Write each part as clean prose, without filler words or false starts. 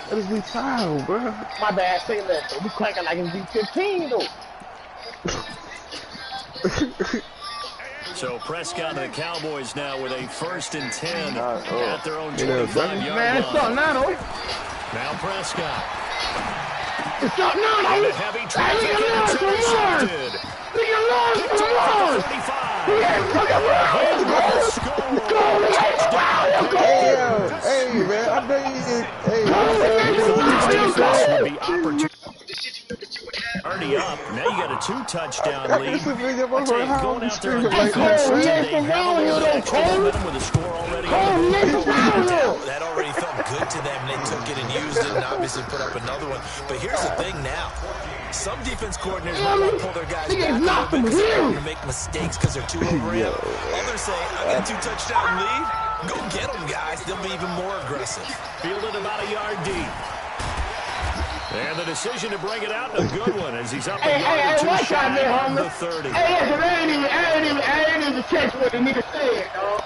That is we foul, bro. My bad, say less. We cranking like it's V15 though. So Prescott and the Cowboys now with a 1st and 10 at their own 25-yard line. Man, it's up now, though. Now Prescott. It's up now, though. Heavy traffic intercepted. Look at Lawrence. He ain't fucking Hey, man, I bet you already up. Now you got a 2-touchdown lead. I'd say going out there on defense, they have a little extra momentum with the score already. That already felt good to them. They took it and used it and obviously put up another one. But here's the thing now. Some defense coordinators might want to pull their guys back a little bit because they don't want to make mistakes because they're too overrated. Others say, I got a 2-touchdown lead. Go get them, guys. They'll be even more aggressive. Fielded about a yard deep. And the decision to bring it out, a good one, as he's up a yard or two shy of the 30. Hey, listen, I ain't even catch what the nigga said, dog.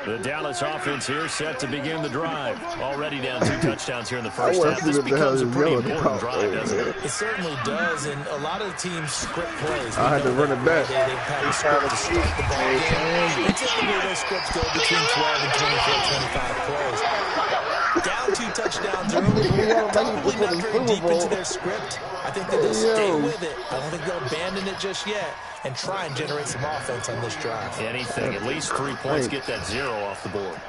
The Dallas offense here set to begin the drive. Already down 2 touchdowns here in the first half. This becomes a pretty important drive, doesn't it? It certainly does, and a lot of the teams script plays. I had to run it back. They have a script to start the ball game. And typically those scripts go between 12 and 24, 25 plays. Down 2 touchdowns early, probably not very deep into their script. I think that they'll stay with it. I don't think they'll abandon it just yet and try and generate some offense on this drive. Anything, at least 3 points, get that 0 off the board.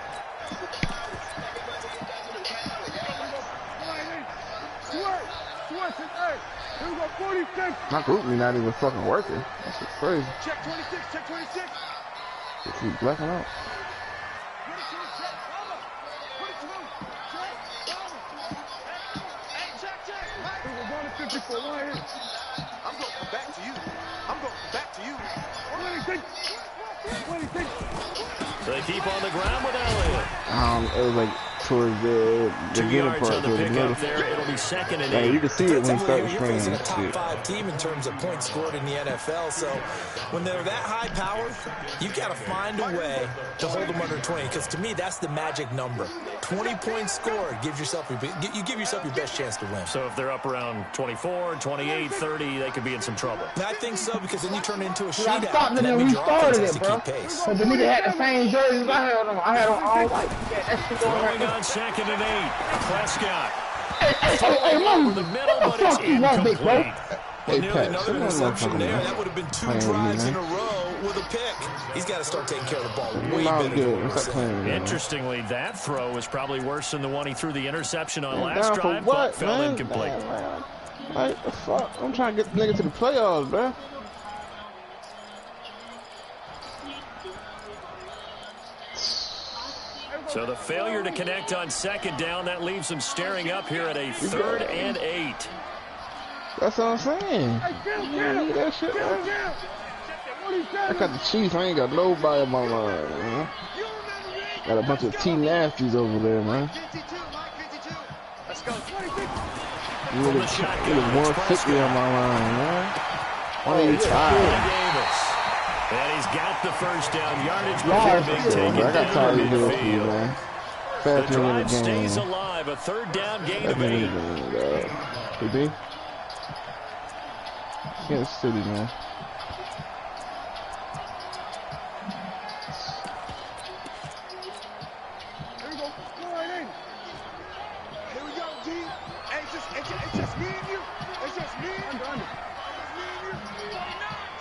My group me not even fucking working. That's just crazy. Check 26, check 26. They keep blacking out. I'm going to come back to you. I'm going to come back to you. So they keep on the ground with Elliott. It was like towards the 2 beginning yards part, on the towards the middle. pickup there. It'll be 2nd and 8. Hey, you can see it when you start You're spraying facing a that top shit. 5 team in terms of points scored in the NFL, so when they're that high powered, you've got to find a way to hold them under 20, because to me, that's the magic number. 20 points scored gives yourself you give yourself your best chance to win. So if they're up around 24, 28, 30, they could be in some trouble. And I think so, because then you turn it into a I shootout. stopped it and we started it, bro. Because the nigga had the same jerseys I had on. I had on all white. Yeah, that shit Throwing on 2nd and 8. Prescott. Hey, mama, Over the middle, what the but it's fuck you want, big bro? incomplete. Well, Hey, nearly Pat, another come on, interception motherfucker, there. man. That would have been 2 Playing with me, drives in a man. row with a pick. He's got to start taking care of the ball way Nah, better good. than Stop playing with me, man. Interestingly, that throw was probably worse than the one he threw the interception on last Down for drive. what, But fell man? incomplete. Like, the fuck? I'm trying to get the nigga to the playoffs, bro. So the failure to connect on 2nd down, that leaves them staring up here at a 3rd and 8. That's what I'm saying. Look that shit, man. I got the Chiefs. I ain't got nobody on my line, man. Got a bunch of T-nasties over there, man. Let's go. Really 150 on my line, man. 185. And he's got the first down. Yardage being I taken got down tired of midfield. this, man. The Fast in the drive game. stays alive. A 3rd down gain of 8. Who be? Kansas City, man. Here we go. Go right in. Here we go, G. It's just me and you. It's just me and you. Under.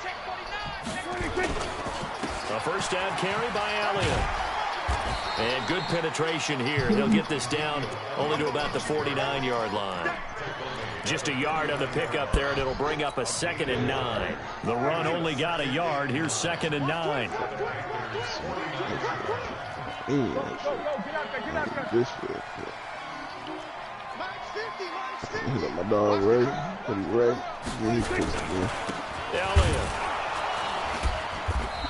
Check 49. A 1st down carry by Elliott. And good penetration here. They'll get this down only to about the 49-yard line. Just a yard on the pickup there, and it'll bring up a 2nd and 9. The run only got a yard. Here's 2nd and 9. This shit. He's like my dog, Ray. Ray. Elliott.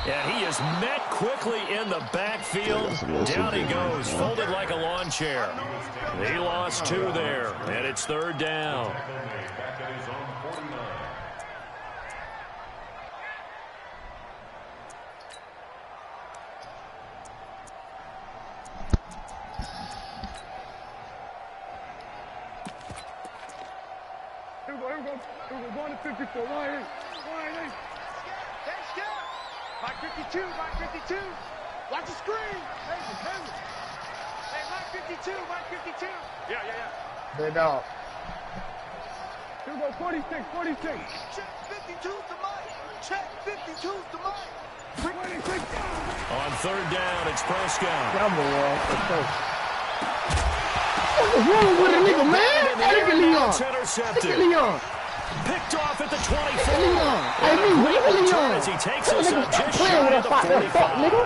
And he is met quickly in the backfield. Down he goes, folded like a lawn chair. He lost 2 there, and it's 3rd down. Here we go. Going to 54. Line 8. Hey, Scott. Mike 52. Watch the screen. Hey, Mike 52. Yeah. Good dog. Here we go. 46. Check 52's the Mike. Check 52's the Mike. 26. On third down, it's Prescott. What's wrong with a nigga, man? Look at Leon. Picked off at the 24. Hey, Leon. As he takes us up just Playing shy with of us the like that, fuck, 45. nigga.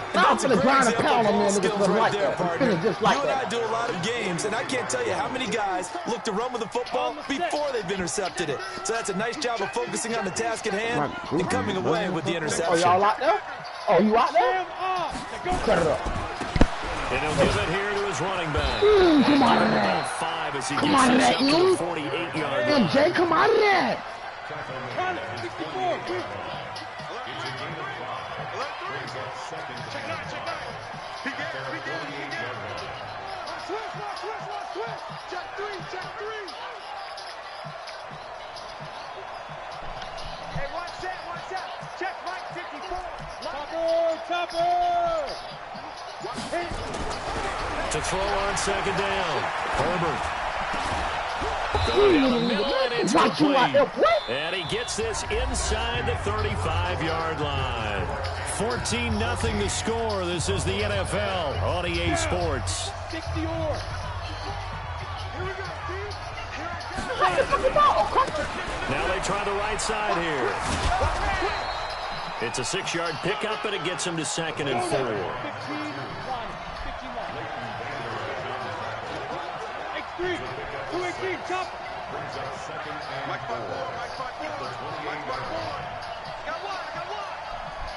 I'm That's a finna great grind a example pound of on ball man niggas skills just right like there, that. partner. Finna just like You and I that. do a lot of games, and I can't tell you how many guys look to run with the football before they've intercepted it. So that's a nice job of focusing on the task at hand and coming away with the interception. Oh, y'all out there? Oh, you out there? Cut it up. And he'll give it here to his running back. Come out of there. 5 as he Come gets out of this that, up to the you. 48-yard line. MJ, come out of there. Check 3. Hey, watch that. Check Mike 54. Topper. To throw on second down. Herbert. Going down the middle, and it's complete. And he gets this inside the 35-yard line. 14-0 the score. This is the NFL on EA Sports. 60 or. Here we go, Steve. Now they try the right side here. It's a 6-yard pickup, and it gets him to 2nd and 4. 15-1. X3. 2-18. Top. Mike 5-4. Got one.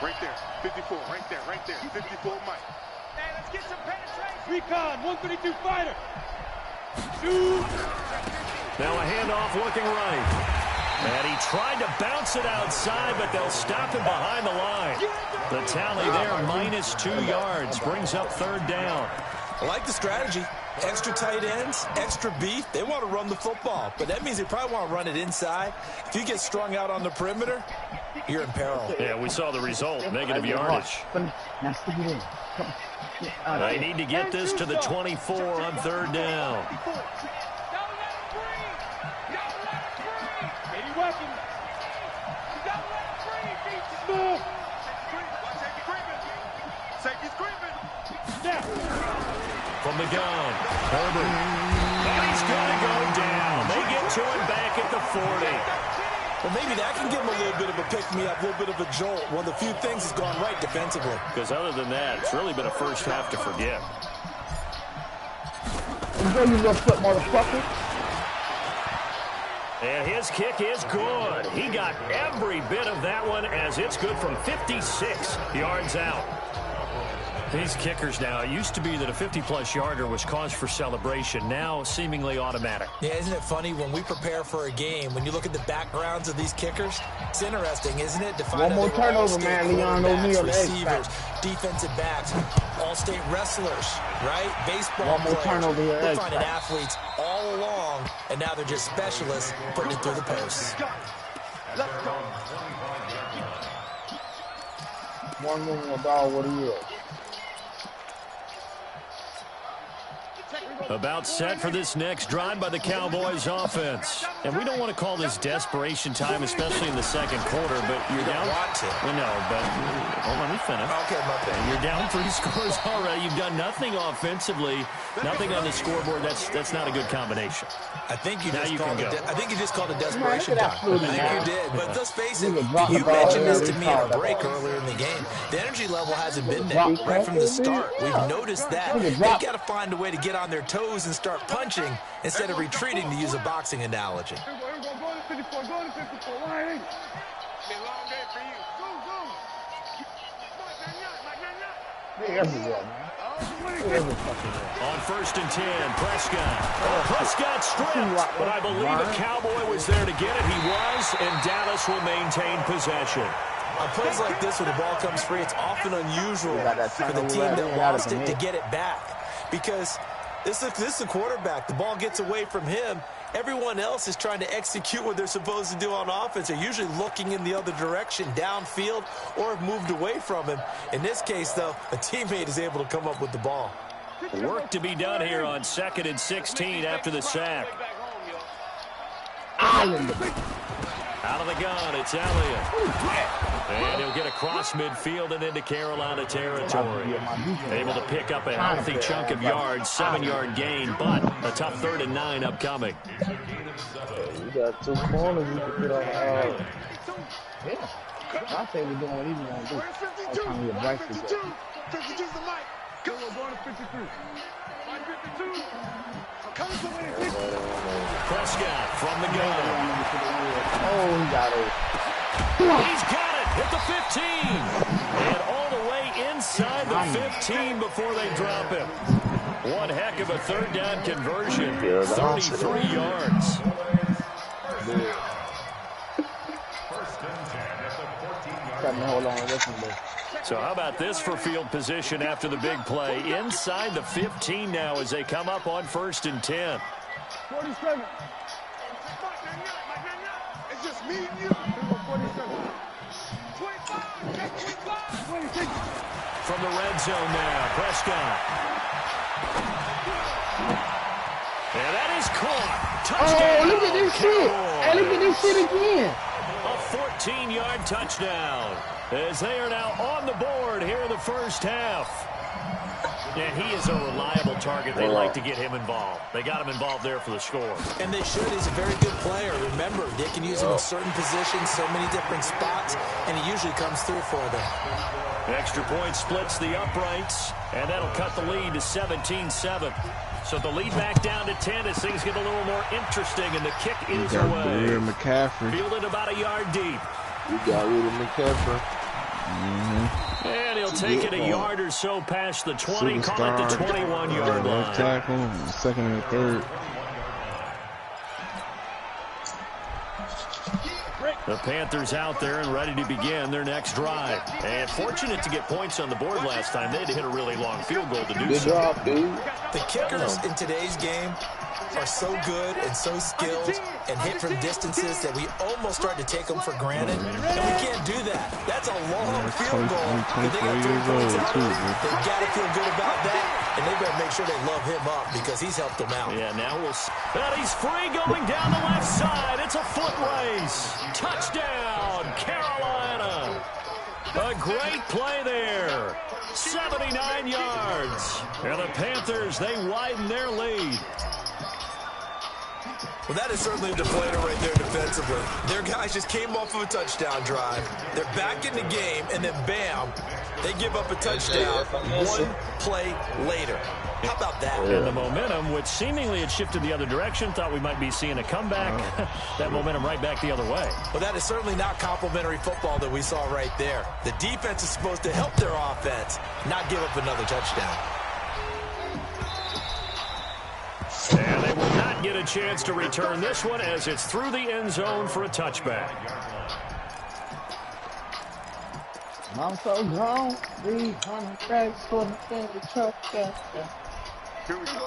Right there. 54. Right there. 54 Mike. Hey, let's get some penetration. Recon. 132 fighter. Shoot. Now a handoff looking right. And he tried to bounce it outside, but they'll stop him behind the line. The tally there, -2 yards, brings up 3rd down. I like the strategy. Extra tight ends, extra beef. They want to run the football, but that means they probably want to run it inside. If you get strung out on the perimeter, you're in peril. Yeah, we saw the result, negative yardage. Now stick it in. They need to get this to the 24 on 3rd down. From the gun, Herbert. And he's going to go down. They get to him back at the 40. Well, maybe that can give him a little bit of a pick-me-up, a little bit of a jolt. One of the few things has gone right defensively. Because other than that, it's really been a first half to forget. Enjoy your little foot, motherfucker. And his kick is good. He got every bit of that one as it's good from 56 yards out. These kickers now, it used to be that a 50-plus yarder was cause for celebration. Now, seemingly automatic. Yeah, isn't it funny when we prepare for a game, when you look at the backgrounds of these kickers, it's interesting, isn't it? To find One more turnover, man. Leon O'Neal, receivers, defensive backs, all-state wrestlers, right? Baseball One more players. turnover here. We're finding athletes all along, and now they're just specialists putting it through the posts. One more dog, what he is. About set for this next drive by the Cowboys offense. And we don't want to call this desperation time, especially in the second quarter, but you're down. Well, no, but let me finish. Okay, my bad. You're down 3 scores already. You've done nothing offensively, nothing on the scoreboard. That's not a good combination. I think you Now just you called can it. go. I think you just called it desperation time. I think you did. But let's face it. You Nigga, mentioned this to me at a break earlier in the game. The energy level hasn't been there right from the start. We've noticed that. They've got to find a way to get on their toes and start punching instead of retreating, to use a boxing analogy. Go to 54. Go to 54. Line 8. It's been a long day for you. Go. Everywhere, man. On 1st and 10, Prescott stripped, but I believe a Cowboy was there to get it. He was, and Dallas will maintain possession. On plays like this, when the ball comes free, it's often unusual for the team that lost it to get it back. Because this is a quarterback. The ball gets away from him, Everyone else is trying to execute what they're supposed to do on offense. They're usually looking in the other direction, downfield, or have moved away from him. In this case, though, a teammate is able to come up with the ball. Work to be done here on 2nd and 16 after the sack. Out of the gun, it's Elliott. And he'll get across midfield and into Carolina territory. Able to pick up a healthy chunk of yards, 7-yard gain, but a tough 3rd and 9 upcoming. You got 2 corners you can put on yeah. I say we're doing what he's going to do. I'm trying to get back to that. 52's the mic. Go on, going to 53. 52. Prescott from the gun. Oh, he got it. He's got it at the 15. And all the way inside the 15 before they drop him. One heck of a 3rd down conversion. 33 yards. So how about this for field position after the big play? Inside the 15 now as they come up on 1st and 10. 47. It's just me and you. 47. 25. From the red zone now, Prescott. And that is caught. Touchdown. Oh, look at this shit. Hey, look at this shit again. A 14-yard touchdown as they are now on the board here in the first half. And he is a reliable target. They like to get him involved. They got him involved there for the score. And they should. He's a very good player. Remember, they can use him in certain positions, so many different spots, and he usually comes through for them. Extra point splits the uprights, and that'll cut the lead to 17-7. So the lead back down to 10 as things get a little more interesting, and the kick is away. McCaffrey. Fielded about a yard deep. We got rid of McCaffrey. And he'll take it a yard or so past the 20, call it the 21-yard line. Tackle, 2nd and 3rd. The Panthers out there and ready to begin their next drive. And fortunate to get points on the board last time. They had to hit a really long field goal to do Good so. job, dude. The kickers in today's game are so good and so skilled and hit from distances that we almost start to take them for granted. And we can't do that. That's a long field goal. They've got to feel good about that, and they better make sure they love him up because he's helped them out. Yeah, now we'll see. And he's free going down the left side. It's a foot race. Touchdown, Carolina. A great play there. 79 yards. And the Panthers, they widen their lead. Well, that is certainly a deflator right there defensively. Their guys just came off of a touchdown drive. They're back in the game, and then bam, they give up a touchdown one play later. How about that? And the momentum, which seemingly had shifted the other direction, thought we might be seeing a comeback. That momentum right back the other way. Well, that is certainly not complimentary football that we saw right there. The defense is supposed to help their offense, not give up another touchdown. And they will not get a chance to return this one as it's through the end zone for a touchback. I'm so grown. 300 bags for the touchdown.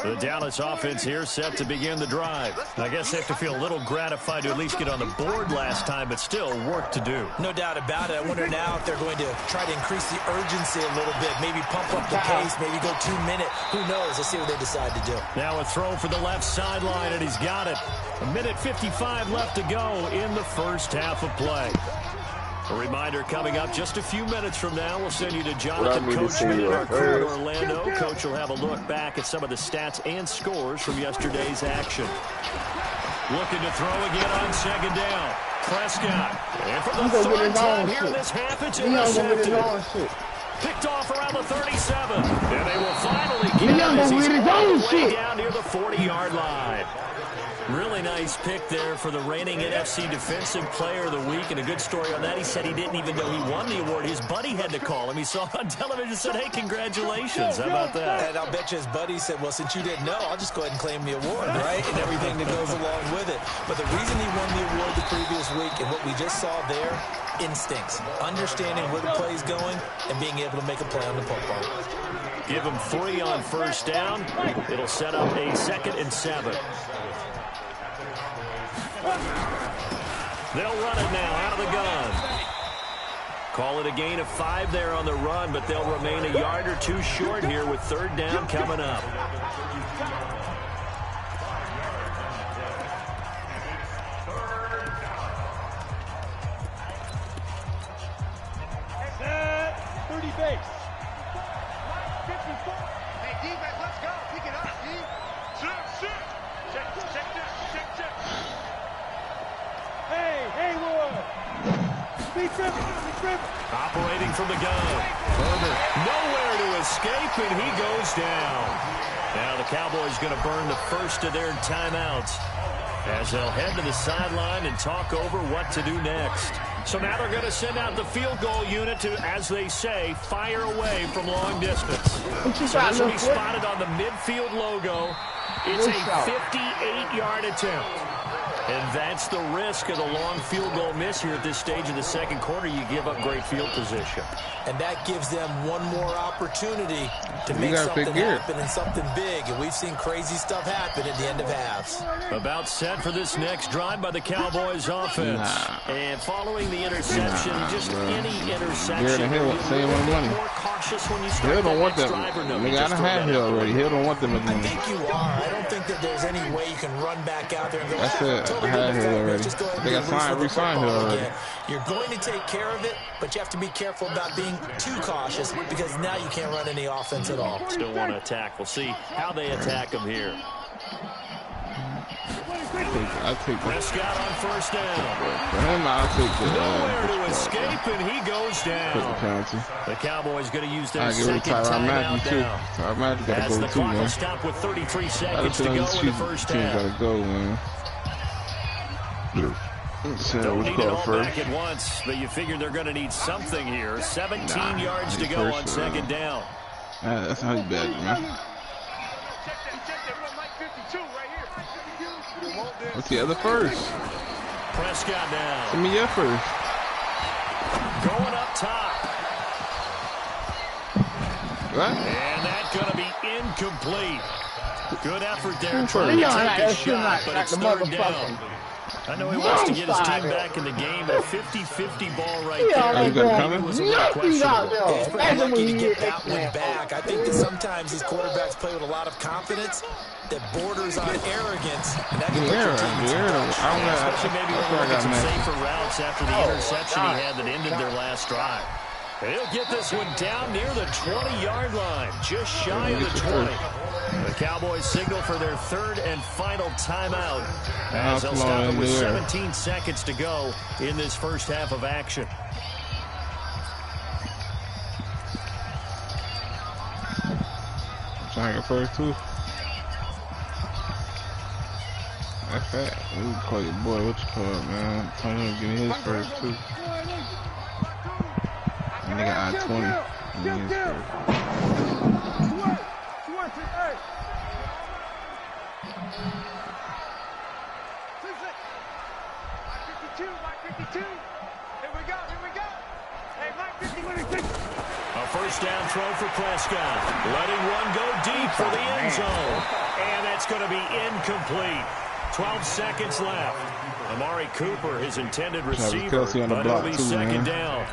The Dallas offense here set to begin the drive. I guess they have to feel a little gratified to at least get on the board last time, but still work to do. No doubt about it. I wonder now if they're going to try to increase the urgency a little bit, maybe pump up the pace, maybe go 2-minute. Who knows? Let's see what they decide to do. Now a throw for the left sideline, and he's got it. 1:55 left to go in the first half of play. A reminder coming up just a few minutes from now. We'll send you to Jonathan Coachman in our crew in Orlando. Coach will have a look back at some of the stats and scores from yesterday's action. Looking to throw again on 2nd down. Prescott. And for the 3rd time here in this half, it's intercepted. Picked off around the 37. And they will finally get him as he's all the way down near the 40-yard line. Really nice pick there for the reigning NFC Defensive Player of the Week, and a good story on that. He said he didn't even know he won the award. His buddy had to call him. He saw it on television and said, hey, congratulations. How about that? And I'll bet you his buddy said, well, since you didn't know, I'll just go ahead and claim the award, right? And everything that goes along with it. But the reason he won the award the previous week and what we just saw there, instincts, understanding where the play's going and being able to make a play on the football. Give him 3 on 1st down. It'll set up a 2nd and 7. They'll run it now out of the gun. Call it a gain of 5 there on the run, but they'll remain a yard or two short here with 3rd down coming up. Base. 54. Hey, defense, let's go. Pick it up, D. Check. Hey, Haywood. Be tripping. Operating from the gun. Herbert nowhere to escape, and he goes down. Now the Cowboys going to burn the first of their timeouts as they'll head to the sideline and talk over what to do next. So now they're going to send out the field goal unit to, as they say, fire away from long distance. So this will be spotted on the midfield logo. It's a 58-yard attempt. And that's the risk of the long field goal miss here at this stage of the second quarter. You give up great field position. And that gives them one more opportunity to make something happen and something big. And we've seen crazy stuff happen at the end of halves. About set for this next drive by the Cowboys offense. And following the interception, any interception, Hill, save on money. More cautious when you start don't want them. Nigga, I done had Hill already. Hill don't want them again. I think you are. I don't think that there's any way you can run back out there and go, that's it. I had Hill already. They got re-signed Hill already. You're going to take care of it, but you have to be careful about being too cautious because now you can't run any offense at all. Still want to attack. We'll see how they attack them here. I'll take Prescott on first down. For him, I'll take nowhere to escape, and he goes down. The Cowboys going to use their second timeout now. As the clock will stop with 33 seconds to go in the first half. Gotta go, man. Don't need it all back at once, but you figure they're going to need something here. 17 yards to go on second down. That's how you bet, man. What's the other first? Prescott now. Give me your first. Going up top. What? And that's going to be incomplete. Good effort there trying to take a shot, but it's 3rd down. I know he wants to get his team back in the game, but a 50-50 ball right there. It was a little questionable. He's pretty lucky to get that one back. I think that sometimes these quarterbacks play with a lot of confidence that borders on arrogance, and that can put your team in some trouble. Especially maybe when they get some safer routes after the interception he had that ended their last drive. He'll get this one down near the 20-yard line, just shy of the 20. The Cowboys signal for their 3rd and final timeout as they'll stop it with 17 seconds to go in this first half of action. Trying to get first, too. That's that. We can call your boy, what you call it, man. Tell him to give me his first, too. And they got I-20. Give me his first. A first down throw for Prescott. Letting one go deep for the end zone. And that's going to be incomplete. 12 seconds left. Amari Cooper, his intended receiver, but it'll be second down.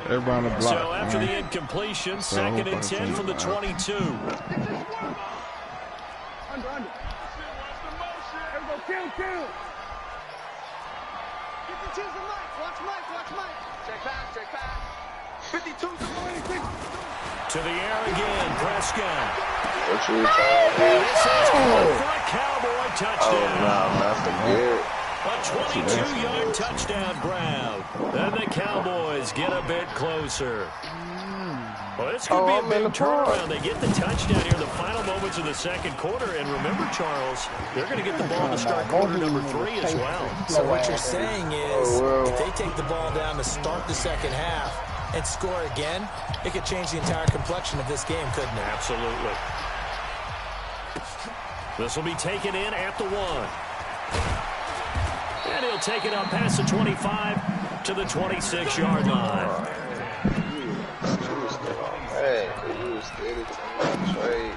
Everybody on the block. So after the incompletion, 2nd and 10 from the 22. Under. Kill. Watch Mike. Check back. 52 to the air again, Prescott. What's your time? This is for a Cowboy touchdown. Oh, no, that's a 22-yard touchdown grab. Then the Cowboys get a bit closer. Well, this could be a big turnaround. They get the touchdown here in the final moments of the second quarter. And remember, Charles, they're going to get the ball to start quarter number 3 as well. So what you're saying is if they take the ball down to start the second half and score again, it could change the entire complexion of this game, couldn't it? Absolutely. This will be taken in at the 1. And he'll take it up past the 25 to the 26-yard line. Hey, you was steady to my trade.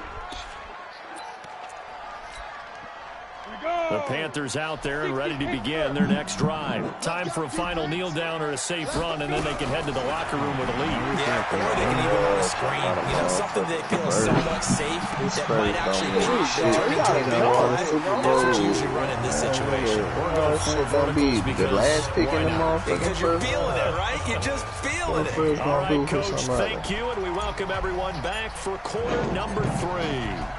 The Panthers out there and ready to begin their next drive. Time for a final kneel down or a safe run, and then they can head to the locker room with a lead. Yeah, or they can even run a screen. You know, something that feels somewhat safe that might actually turn into a big drive. That's what you usually run in this situation. We're going full verticals because last pick in the motherfucking because you're feeling it, right? You're just feeling it. All right, Coach, thank you, and we welcome everyone back for quarter number 3.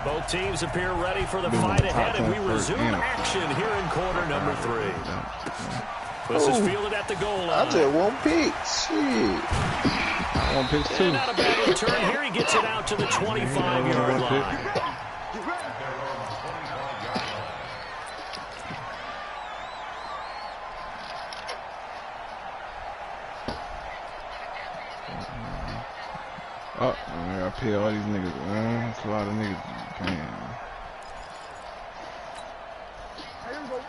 Both teams appear ready for the fight ahead, and we resume action here in quarter number 3. This is fielded at the goal line. I just won't pick. Shit. I want picks too. And not a bad return here. He gets it out to the 25-yard line. Oh, I gotta pay all these niggas. That's a lot of niggas paying.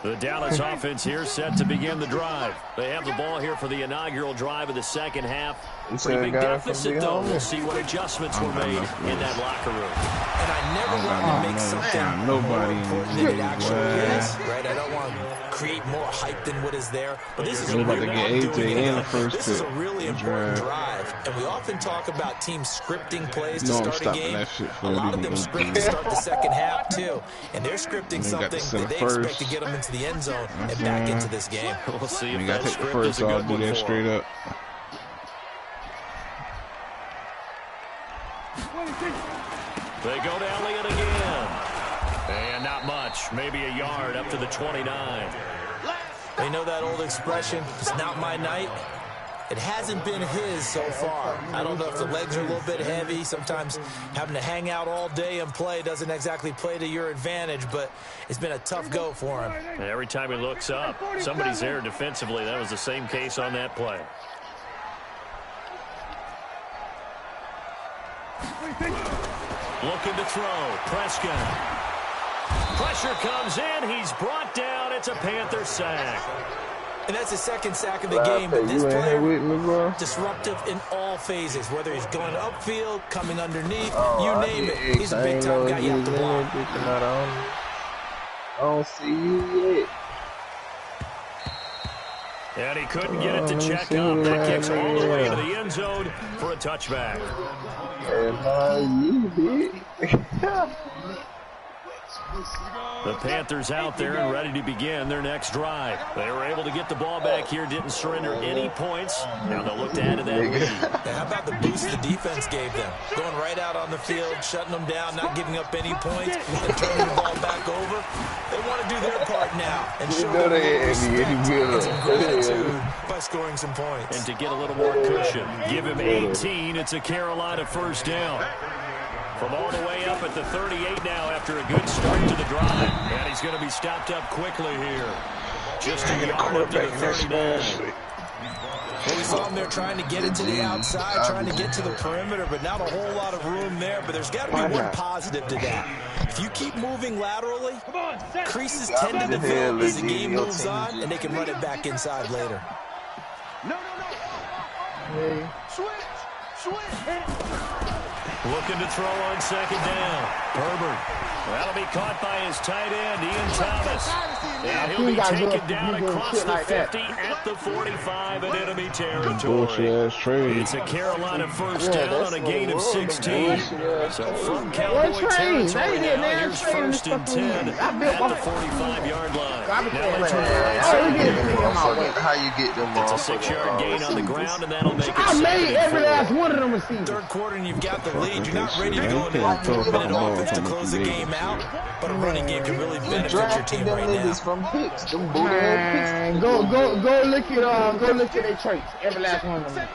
The Dallas offense here set to begin the drive. They have the ball here for the inaugural drive of the second half. Pretty big deficit, though. We'll see what adjustments were made in that locker room. And I never want to make something more important than it actually is, right? I don't want to create more hype than what is there. But this is a really This is a really important drive. And we often talk about teams scripting plays to start a game. A lot of them script to start the second half, too. And they're scripting something that they expect to get them into the end zone and back into this game. We'll see if You that gotta take the script is first a off, good do one that for straight them. up. They go to Elliott again. And not much. Maybe a yard up to the 29. They know that old expression, it's not my night. It hasn't been his so far. I don't know if the legs are a little bit heavy. Sometimes having to hang out all day and play doesn't exactly play to your advantage, but it's been a tough go for him. And every time he looks up, somebody's there defensively. That was the same case on that play. Looking to throw. Prescott. Pressure comes in. He's brought down. It's a Panther sack. And that's his second sack of the game. But this player, disruptive in all phases, whether he's going upfield, coming underneath, you name it. He's a big-time guy you have to block. I don't see you yet. And he couldn't get it to check up. That kicks all the way to the end zone for a touchback. The Panthers out there and ready to begin their next drive. They were able to get the ball back here, didn't surrender any points. Now they'll look to add to that lead. How about the boost the defense gave them? Going right out on the field, shutting them down, not giving up any points, and turning the ball back over. They want to do their part now and show them respect and some gratitude by scoring some points. And to get a little more cushion, give him 18. It's a Carolina first down. From all the way up at the 38 now after a good start to the drive. And he's going to be stopped up quickly here. Just a yard up to the 39. Well, we saw him there trying to get it to the outside, trying to get to the perimeter, but not a whole lot of room there. But there's got to be one positive to that. If you keep moving laterally, creases tend to develop as the game moves on, and they can run it back inside later. No. Hey. Switch. Looking to throw on second down. Herbert. That'll be caught by his tight end, Ian Thomas. And he'll be taken down across the 50 at the 45 in enemy territory. It's a Carolina first down on a gain of 16. So from Cowboy territory now, here's first and 10 at the 45-yard line. Now they turn the right side. How you get them It's a 6-yard gain on the ground, and that'll make it 7-4. I made every last one of them receivers. Third quarter, and you've got the lead. You're not ready to go into a 2-minute offense to close the game out, but a running game can really benefit your team right now. Man, go look at their traits. Every last one of them.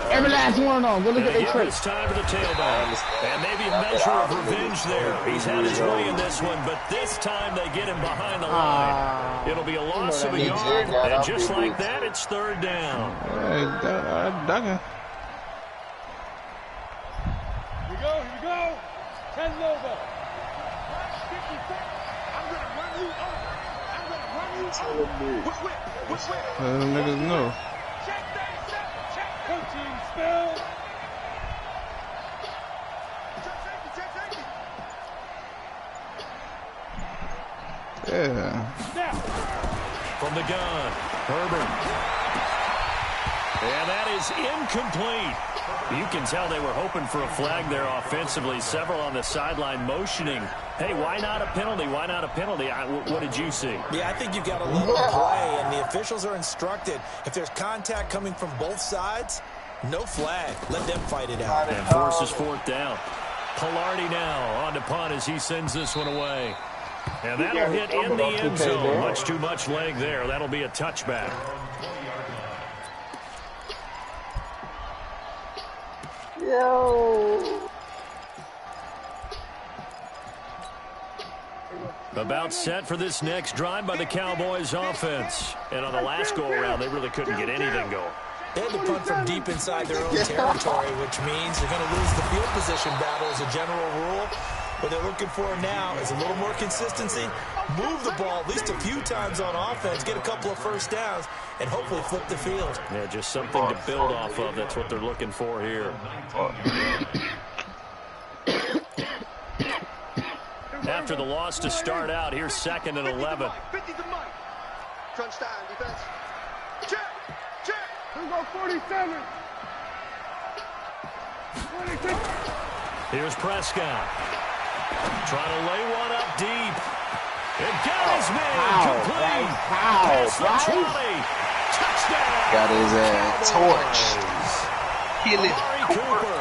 Every last one of them. Go look at their traits. It's time for the tailback. And maybe a measure of revenge there. He's had his way in this one, but this time they get him behind the line. It'll be a loss of a yard, and just like that, it's third down. Here we go. 10 over. 50 seconds. I'm going to run you over. Which way? Niggas know. Check. Coaching spell. Check safety. Yeah. From the gun, Herbert. And that is incomplete. You can tell they were hoping for a flag there offensively. Several on the sideline motioning. Hey, why not a penalty? Why not a penalty? What did you see? Yeah, I think you've got to let them play, and the officials are instructed. If there's contact coming from both sides, no flag. Let them fight it out. And forces fourth down. Pilardi now on to punt as he sends this one away. And that'll hit in the end zone. Much too much leg there. That'll be a touchback. Yo. About set for this next drive by the Cowboys offense. And on the last go-around, they really couldn't get anything going. They had to punt from deep inside their own territory, which means they're going to lose the field position battle as a general rule. What they're looking for now is a little more consistency, move the ball at least a few times on offense, get a couple of first downs, and hopefully flip the field. Yeah, just something to build off of. That's what they're looking for here. After the loss to start out, here's 2nd and 11. Crunch time, defense. Check, check. Who go 47? 46. Here's Prescott. Trying to lay one up deep. It got his man complete. Past the 20. Touchdown. Got his ass torched. Kill it. Cooper.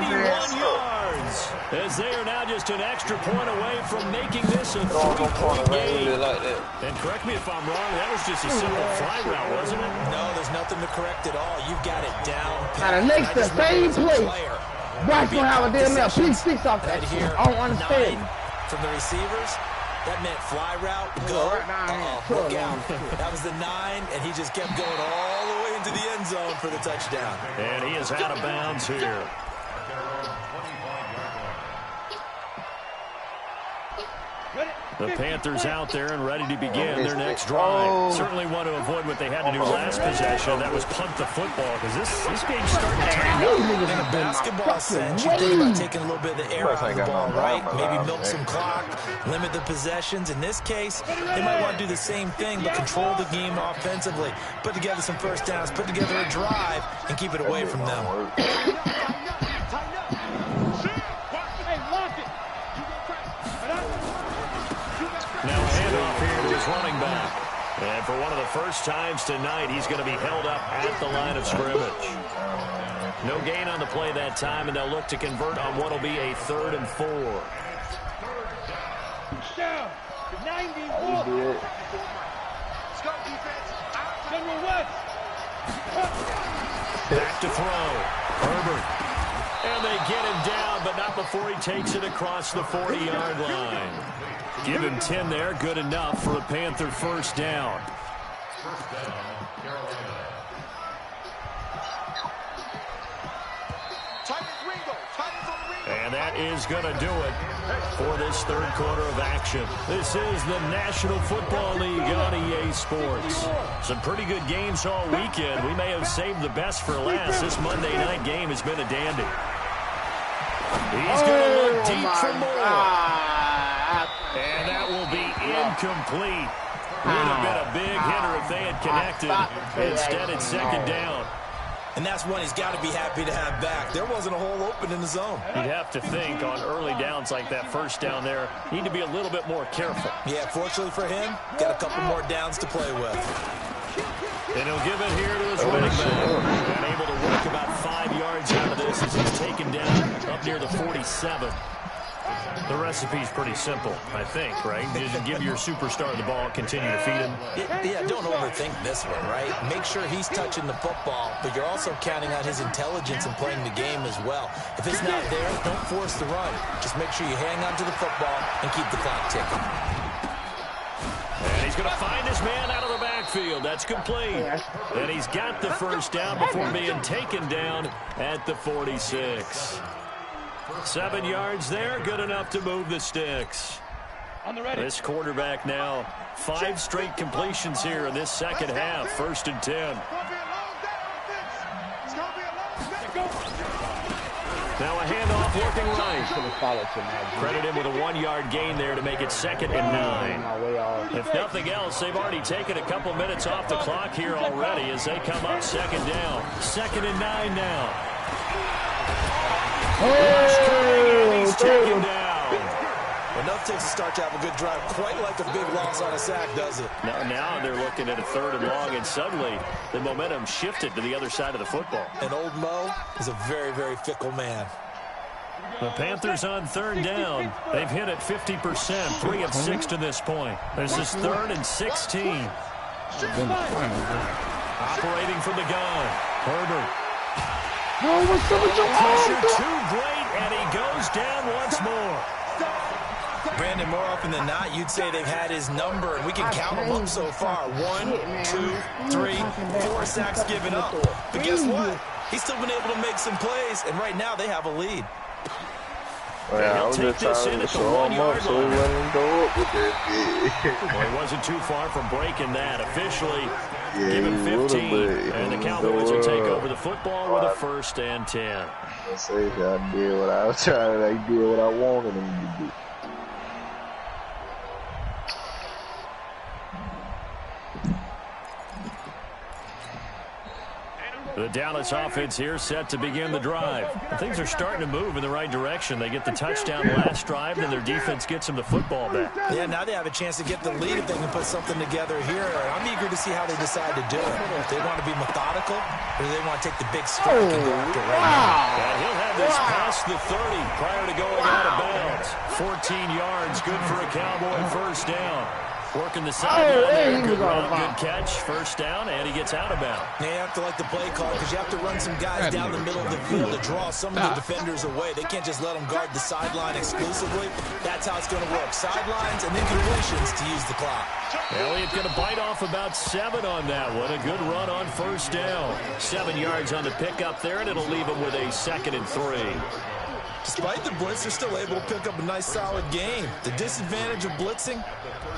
81 yards. As they are now just an extra point away from making this a 3-point game. And correct me if I'm wrong, that was just a simple fly route, wasn't it? No, there's nothing to correct at all. You've got it down. Now the next the same play. Watch gonna have a damn now. Please six off that shit. I don't understand. From the receivers, that meant fly route, go. Look out. That was the 9, and he just kept going all the way into the end zone for the touchdown. And he is out of bounds here. The Panthers out there and ready to begin their next drive. Certainly want to avoid what they had to do last possession. That was punt the football, because this game's starting to turn up. In a basketball sense, you think about taking a little bit of the air out of the ball, right? Maybe milk some clock, limit the possessions. In this case, they might want to do the same thing, but control the game offensively. Put together some first downs, put together a drive, and keep it away from them. Now a handoff here to his running back. And for one of the first times tonight, he's going to be held up at the line of scrimmage. No gain on the play that time, and they'll look to convert on what will be a 3rd and 4. Down. 94. Let's go, defense. General West. Back to throw. Herbert. And they get him down, but not before he takes it across the 40-yard line. Give him 10 there. Good enough for a Panther first down. And that is going to do it for this 3rd quarter of action. This is the National Football League on EA Sports. Some pretty good games all weekend. We may have saved the best for last. This Monday night game has been a dandy. He's going to look deep for more. And that will be incomplete. Would have been a big hitter if they had connected. Instead, it's 2nd down. And that's one he's got to be happy to have back. There wasn't a hole open in the zone. You'd have to think on early downs like that first down there, need to be a little bit more careful. Yeah, fortunately for him, got a couple more downs to play with. And he'll give it here to his running back. And able to work about 5 yards out of this as he's taken down up near the 47. The recipe's pretty simple, I think, right? Just give your superstar the ball, continue to feed him. Yeah, don't overthink this one, right? Make sure he's touching the football, but you're also counting on his intelligence in playing the game as well. If it's not there, don't force the run. Just make sure you hang on to the football and keep the clock ticking. And he's going to find his man out of the backfield. That's complete. And he's got the first down before being taken down at the 46. 7 yards there, good enough to move the sticks. This quarterback now, 5 straight completions here in this second half. 1st and 10. Now a handoff working right. Credit him with a 1-yard gain there to make it 2nd and 9. If nothing else, they've already taken a couple minutes off the clock here already as they come up 2nd down. 2nd and 9 now. He's taken down. Enough takes to start to have a good drive. Quite like a big loss on a sack, does it? Now they're looking at a 3rd and long, and suddenly the momentum shifted to the other side of the football. And old Mo is a very, very fickle man. The Panthers on 3rd down. They've hit it 50%, 3 of 6 to this point. This is 3rd and 16. Operating from the gun. Herbert. Oh, what's up with your Pressure too great, and he goes down once more. Brandon, more often than not, you'd say they've had his number, and we can count them up so far. 1, 2, 3, 4 sacks given up. But guess what? He's still been able to make some plays, and right now they have a lead. Well, I was just trying to show him up so he wouldn't go up with that. Well, he wasn't too far from breaking that. Officially, give him 15, and the Cowboys will take over the football with a 1st and 10. I say I did what I was trying to. I did what I wanted him to do. The Dallas offense here set to begin the drive. Things are starting to move in the right direction. They get the touchdown last drive, then their defense gets them the football back. Yeah, now they have a chance to get the lead if they can put something together here. I'm eager to see how they decide to do it. If they want to be methodical, or do they want to take the big strike and go after it right now? And he'll have this past the 30 prior to going out of bounds. 14 yards, good for a Cowboy 1st down. Working the sideline there. Good run, good catch. 1st down, and he gets out of bounds. Now you have to like the play call because you have to run some guys down the middle of the field to draw some of the defenders away. They can't just let them guard the sideline exclusively. That's how it's going to work. Sidelines and then completions to use the clock. Elliott going to bite off about 7 on that one. A good run on 1st down. 7 yards on the pickup there, and it'll leave him with a 2nd and 3. Despite the blitz, they're still able to pick up a nice, solid game. The disadvantage of blitzing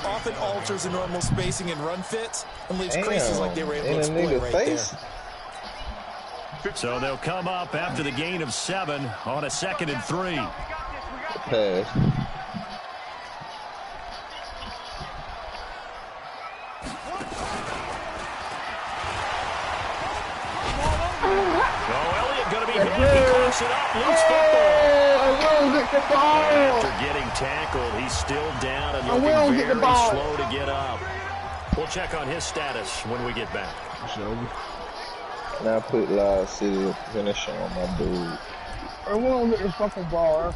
often alters the normal spacing and run fits and leaves creases like they were able to exploit right there. So they'll come up after the gain of 7 on a 2nd and 3. Pass. It up, loose football. After getting tackled, he's still down and looking very slow to get up. We'll check on his status when we get back. Now put Live City finish on my dude. I won't get the fucking ball.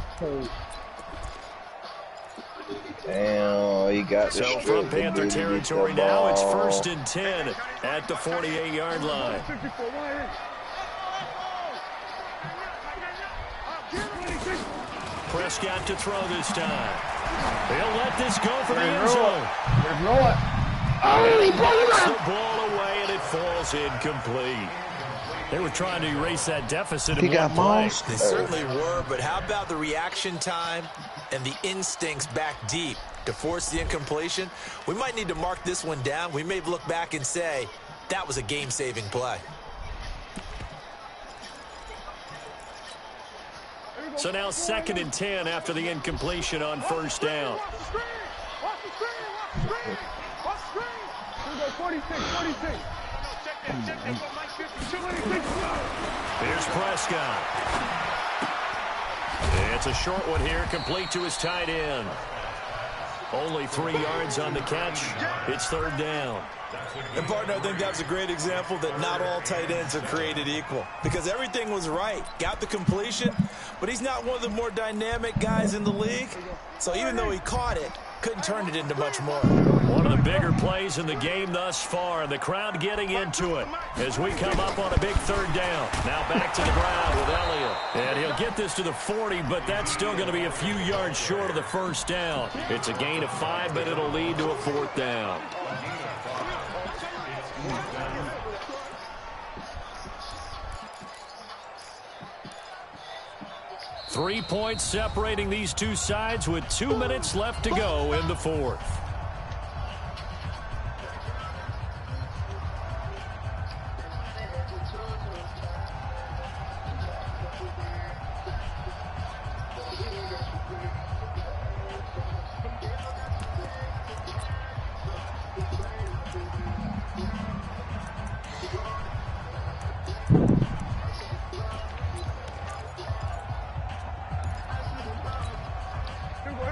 Damn, he got the So from Panther territory now, it's 1st and 10 at the 48-yard line. Prescott to throw this time. He'll let this go for the end zone. He blows the ball away, and it falls incomplete. They were trying to erase that deficit in one play. They certainly were, but how about the reaction time and the instincts back deep to force the incompletion? We might need to mark this one down. We may look back and say, that was a game-saving play. So now 2nd and 10 after the incompletion on 1st down. Here's Prescott. It's a short one here, complete to his tight end. Only 3 yards on the catch. It's 3rd down. And, partner, I think that's a great example that not all tight ends are created equal. Because everything was right. Got the completion, but he's not one of the more dynamic guys in the league. So even though he caught it, couldn't turn it into much more. One of the bigger plays in the game thus far. The crowd getting into it as we come up on a big 3rd down. Now back to the ground with Elliott. And he'll get this to the 40, but that's still going to be a few yards short of the 1st down. It's a gain of 5, but it'll lead to a 4th down. Three points separating these two sides with 2 minutes left to go in the 4th.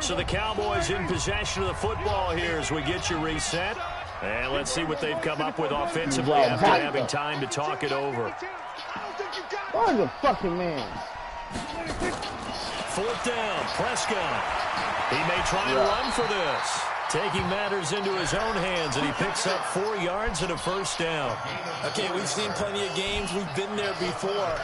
So the Cowboys in possession of the football here as we get you reset. And let's see what they've come up with offensively after having time to talk it over. What is a fucking man? 4th down, Prescott. He may try and run for this. Taking matters into his own hands, and he picks up 4 yards and a 1st down. Okay, we've seen plenty of games. We've been there before.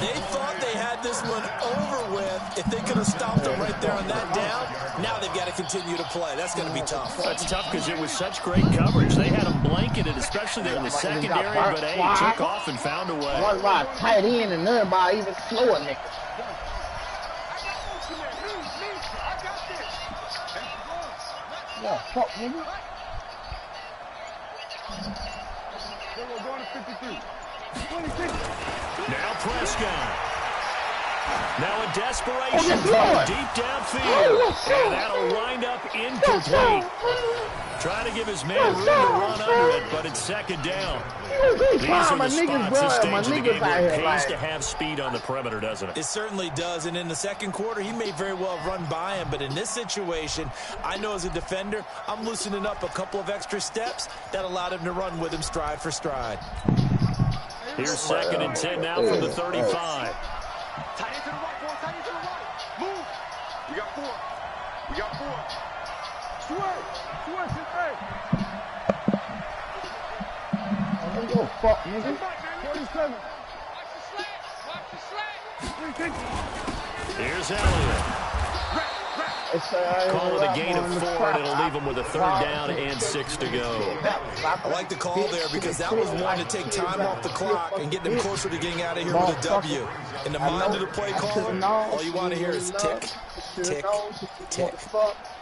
They thought they had this one over with. If they could have stopped them right there on that down, now they've got to continue to play. That's going to be tough. That's tough because it was such great coverage. They had them blanketed, especially there in the secondary, but hey, took off and found a way. One by tight end and another by even slower niggas. Yeah, fuck, nigga. We're going to 53. 26. Now Prescott. Now in desperation, deep downfield. And that'll wind up incomplete. Trying to give his man room to run under it, but it's 2nd down. These are the spots this stage of the game where it pays to have speed on the perimeter, doesn't it? It certainly does, and in the second quarter, he may very well have run by him, but in this situation, I know as a defender, I'm loosening up a couple of extra steps that allowed him to run with him stride for stride. Here's 2nd and 10 now from the 35. Tight end to the right, boy. Tight end to the right. Move. We got 4. We got 4. Swerve. Swerve. Let's go, fuck, nigga. 47. Watch the slant. Here's Elliott. Call it a gain of 4, and it'll leave him with a 3rd down and 6 to go. I like the call there because that was one to take time off the clock and get them closer to getting out of here with a W. In the mind of the play caller, all you want to hear is tick, tick, tick.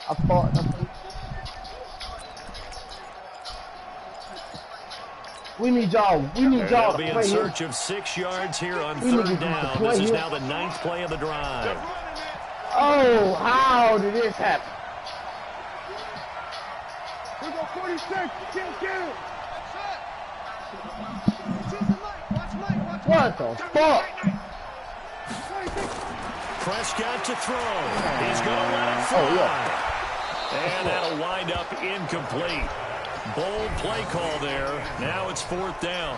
I thought. We need y'all. They'll be in search of 6 yards here on 3rd down. This is now the 9th play of the drive. Oh, how did this happen? We go 46. Can't get him. What the fuck? Prescott to throw. He's going to let it fly. And that'll wind up incomplete. Bold play call there. Now it's 4th down.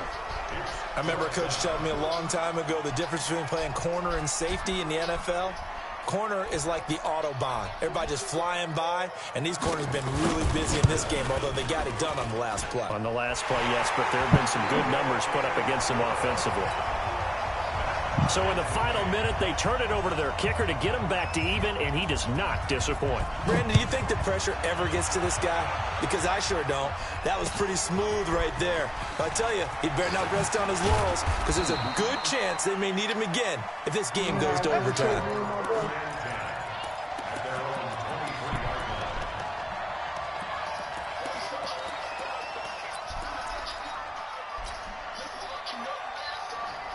I remember a coach telling me a long time ago the difference between playing corner and safety in the NFL. Corner is like the Autobahn. Everybody just flying by, and these corners have been really busy in this game, although they got it done on the last play. On the last play, yes, but there have been some good numbers put up against them offensively. So in the final minute, they turn it over to their kicker to get him back to even, and he does not disappoint. Brandon, do you think the pressure ever gets to this guy? Because I sure don't. That was pretty smooth right there. But I tell you, he better not rest on his laurels, because there's a good chance they may need him again if this game goes to overtime.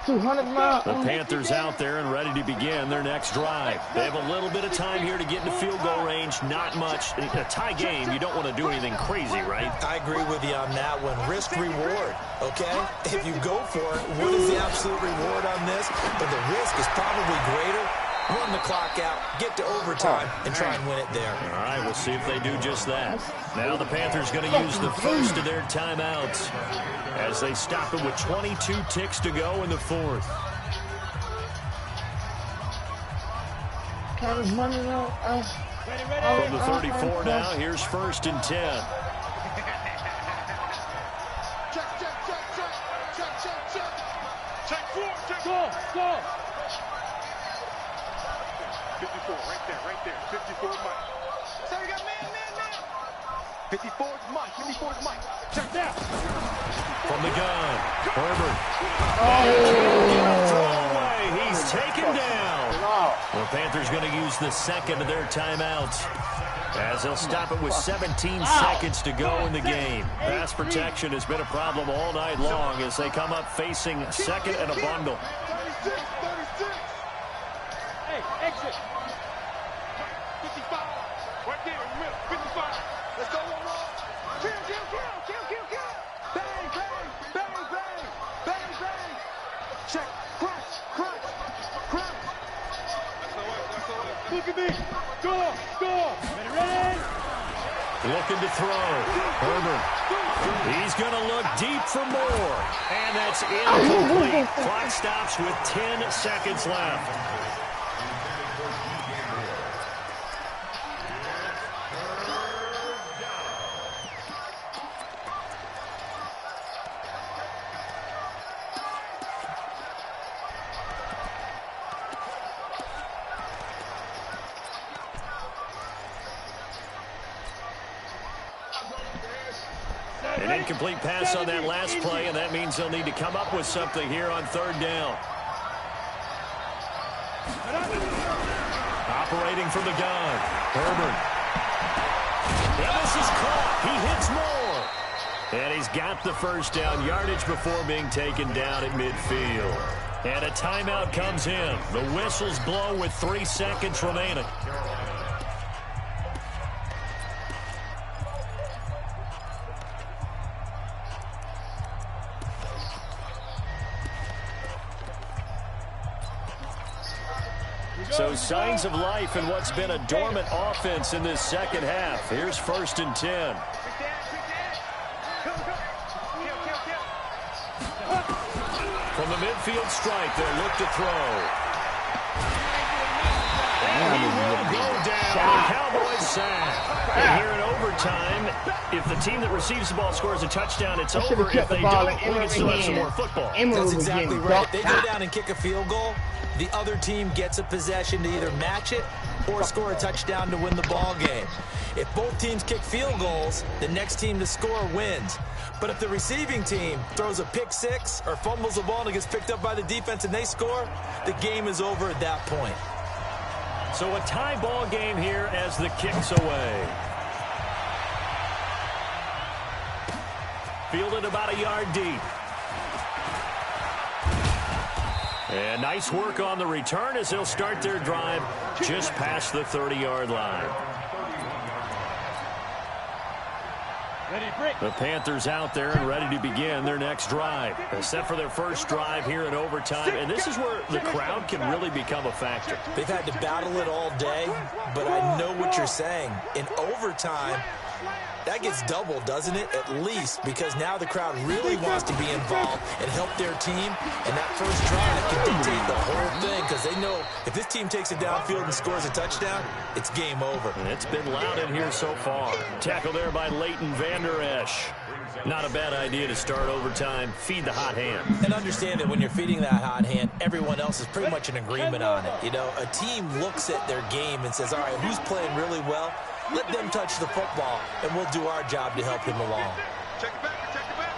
The Panthers out there and ready to begin their next drive. They have a little bit of time here to get into field goal range. Not much. In a tie game, you don't want to do anything crazy, right? I agree with you on that one. Risk reward, okay? If you go for it, what is the absolute reward on this? But the risk is probably greater. Run the clock out, get to overtime, and try and win it there. All right, we'll see if they do just that. Now the Panthers going to use the first of their timeouts as they stop it with 22 ticks to go in the 4th. From the 34 now, here's 1st and 10. Check 4. Check 4. Go. 54, right there. 54 is Mike. So we got man. 54 is Mike. 54 is Mike. Check down. From the gun, Herbert. Throwaway. He's taken down. The Panthers going to use the second of their timeouts as they'll stop it with 17 seconds to go in the game. Pass protection has been a problem all night long as they come up facing 2nd and a bundle. 36. Hey, exit. 55. Right there in the middle. 55. Let's go, one more. Kill. Looking to throw. Herbert. He's going to look deep for more. And that's incomplete. Clock stops with 10 seconds left. An incomplete pass on that last play, and that means they'll need to come up with something here on third down. Operating from the gun. Herbert. And this is caught. He hits more. And he's got the first down yardage before being taken down at midfield. And a timeout comes in. The whistles blow with 3 seconds remaining. So signs of life in what's been a dormant offense in this second half. Here's 1st and 10. From the midfield stripe, they'll look to throw. And he will go down. The Cowboys sack. And here in overtime, if the team that receives the ball scores a touchdown, it's over. If they don't, we can still have some more football. That's exactly right. If they go down and kick a field goal, the other team gets a possession to either match it or score a touchdown to win the ball game. If both teams kick field goals, the next team to score wins. But if the receiving team throws a pick six or fumbles the ball and it gets picked up by the defense and they score, the game is over at that point. So a tie ball game here as the kick's away. Fielded about a yard deep. And nice work on the return as they'll start their drive just past the 30-yard line. The Panthers out there and ready to begin their next drive. They're set for their first drive here in overtime, and this is where the crowd can really become a factor. They've had to battle it all day, but I know what you're saying. In overtime, that gets doubled, doesn't it? At least, because now the crowd really wants to be involved and help their team. And that first drive can dictate the whole thing because they know if this team takes it downfield and scores a touchdown, it's game over. And it's been loud in here so far. Tackle there by Leighton Vander Esch. Not a bad idea to start overtime. Feed the hot hand. And understand that when you're feeding that hot hand, everyone else is pretty much in agreement on it. You know, a team looks at their game and says, all right, who's playing really well? Let them touch the football, and we'll do our job to help him along. Check it back, check it back.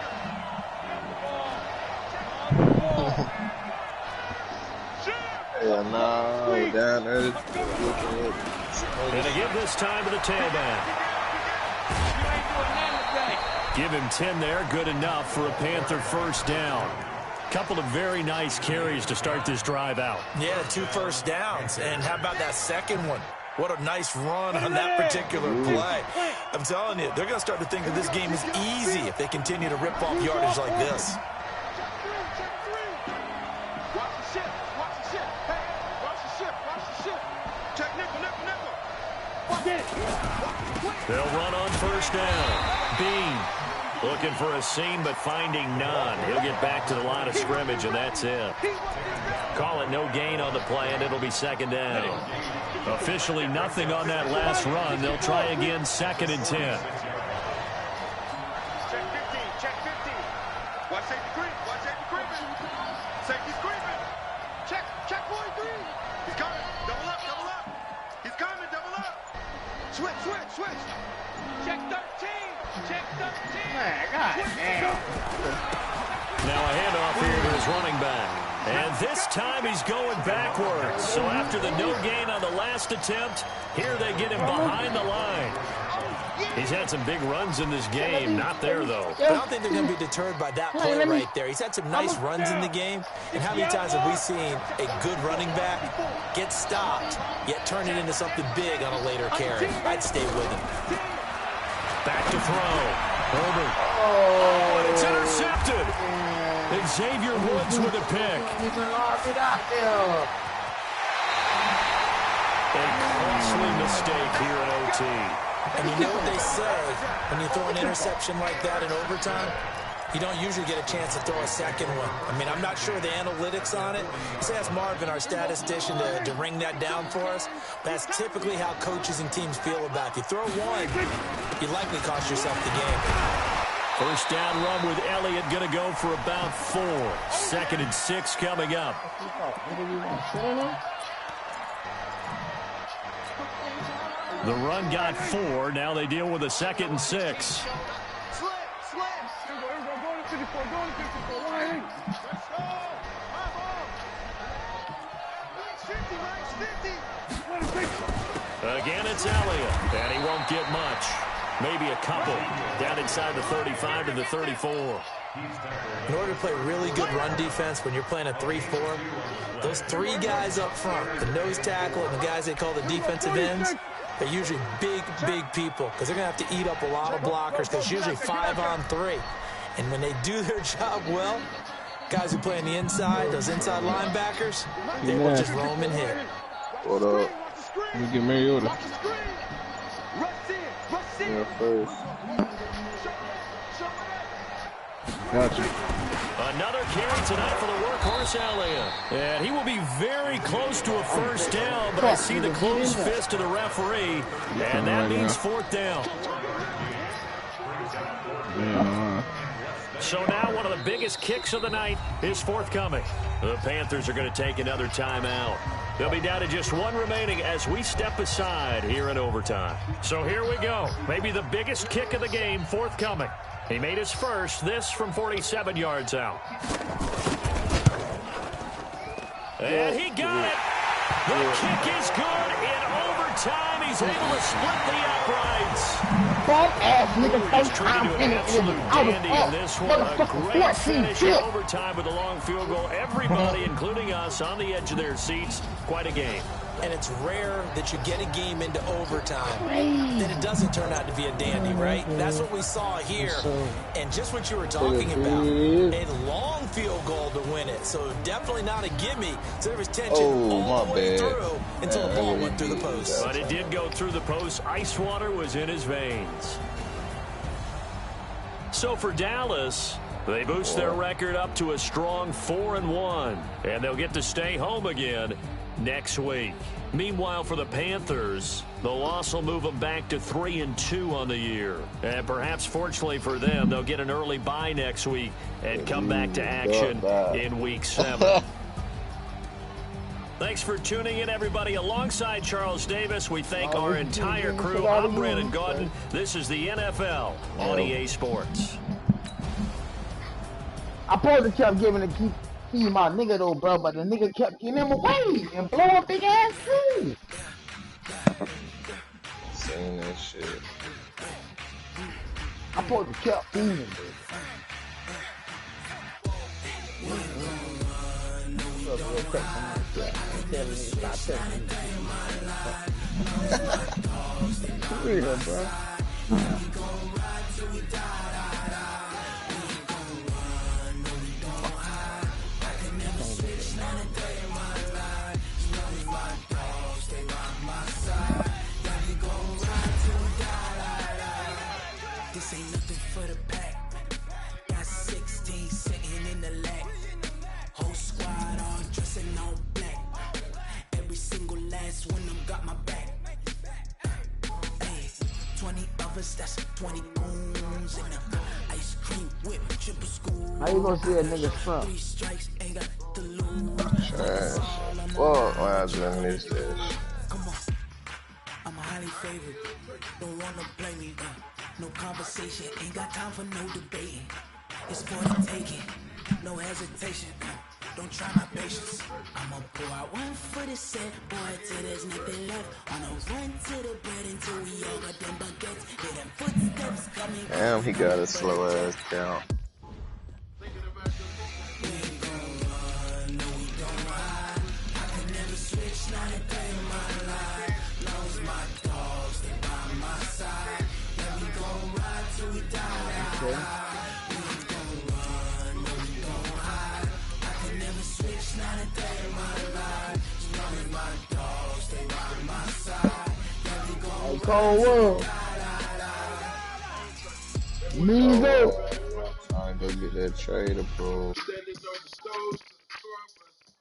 Yeah, no, down there. And they give this time to the tailback. Give him 10 there, good enough for a Panther first down. Couple of very nice carries to start this drive out. Yeah, 2 first downs, and how about that second one? What a nice run on that particular play. I'm telling you, they're going to start to think that this game is easy if they continue to rip off yardage like this. Watch the ship, watch the ship. Hey, watch the ship, watch the ship. Check nickel, nickel, nickel. Watch it. They'll run on first down. Bean looking for a seam but finding none. He'll get back to the line of scrimmage, and that's it. Call it no gain on the play, and it'll be second down. Officially nothing on that last run. They'll try again, 2nd and 10. Check 15, check 15. Watch safety creep, watch safety creeping. Safety's creeping. Check boy green. He's coming, double up, double up. He's coming, double up. Switch, switch, switch. Check 13, check 13. Man, God damn. Now a handoff here to his running back. And this time he's going backwards. So after the no gain on the last attempt, here they get him behind the line. He's had some big runs in this game. Not there, though. But I don't think they're going to be deterred by that play right there. He's had some nice runs in the game. And how many times have we seen a good running back get stopped, yet turn it into something big on a later carry? I'd stay with him. Back to throw. Herbert. Oh, it's intercepted. Xavier Woods with a pick. A costly mistake here in OT. And you know what they say, when you throw an interception like that in overtime, you don't usually get a chance to throw a second one. I mean, I'm not sure the analytics on it. Let's ask Marvin, our statistician, to ring that down for us. That's typically how coaches and teams feel about it. If you throw one, you likely cost yourself the game. First down run with Elliott going to go for about 4. 2nd and 6 coming up. The run got 4. Now they deal with a 2nd and 6. Again, it's Elliott, and he won't get much. Maybe a couple down inside the 35 to the 34. In order to play really good run defense when you're playing a 3-4, those 3 guys up front, the nose tackle and the guys they call the defensive ends, they're usually big people because they're going to have to eat up a lot of blockers because it's usually 5 on 3. And when they do their job well, guys who play on the inside, those inside linebackers, they will just roam and hit. What up? Let me get Mariota. Yeah, first. Gotcha. Another carry tonight for the workhorse Elliott. And he will be very close to a first down, but I see the closed fist of the referee, and that means 4th down. Yeah. So now one of the biggest kicks of the night is forthcoming. The Panthers are going to take another timeout. They'll be down to just 1 remaining as we step aside here in overtime. So here we go. Maybe the biggest kick of the game forthcoming. He made his first, this from 47 yards out. And he got it. The kick is good in overtime. He's able to split the uprights. He's treated to an absolute dandy in this one. A great finish in overtime with a long field goal. Everybody, including us, on the edge of their seats. Quite a game. And it's rare that you get a game into overtime, then it doesn't turn out to be a dandy, right? That's what we saw here. And just what you were talking about, a long field goal to win it. So definitely not a gimme. So there was tension all the way through until the ball went through the post. But it did go through the post. Ice water was in his veins. So for Dallas, they boost their record up to a strong 4-1. And they'll get to stay home again next week. Meanwhile, for the Panthers, the loss will move them back to 3-2 on the year. And perhaps fortunately for them, they'll get an early bye next week and come back to action in Week 7. Thanks for tuning in, everybody. Alongside Charles Davis, we thank our entire crew. I'm Brandon Gaudin. This is the NFL on EA Sports. I probably kept giving the key my nigga though, bro, but the nigga kept giving him away and blow a big ass food. Saying that shit. I probably kept feeding him, bro. This ain't nothing for the pack. Got 16 sitting in the lap. Whole squad all dressing all black. Every single last one of them got my back. Hey, 20 of us, that's 20 goons in the ice cream whip, triple school. How you gonna see a nigga from? 3 strikes, ain't got to lose. Trash. Well, I just missed this. Come on, I'm a highly favored. Don't wanna play me, no conversation, ain't got time for no debating. It's for the taking, no hesitation. Don't try my patience. I'ma pour out one for the set, boy, till there's nothing left. On a run to the bed until we all got them baguettes. Hear them footsteps coming. Damn, he got a slow ass count. Cold world. Me go. Trying to go get that trade approved.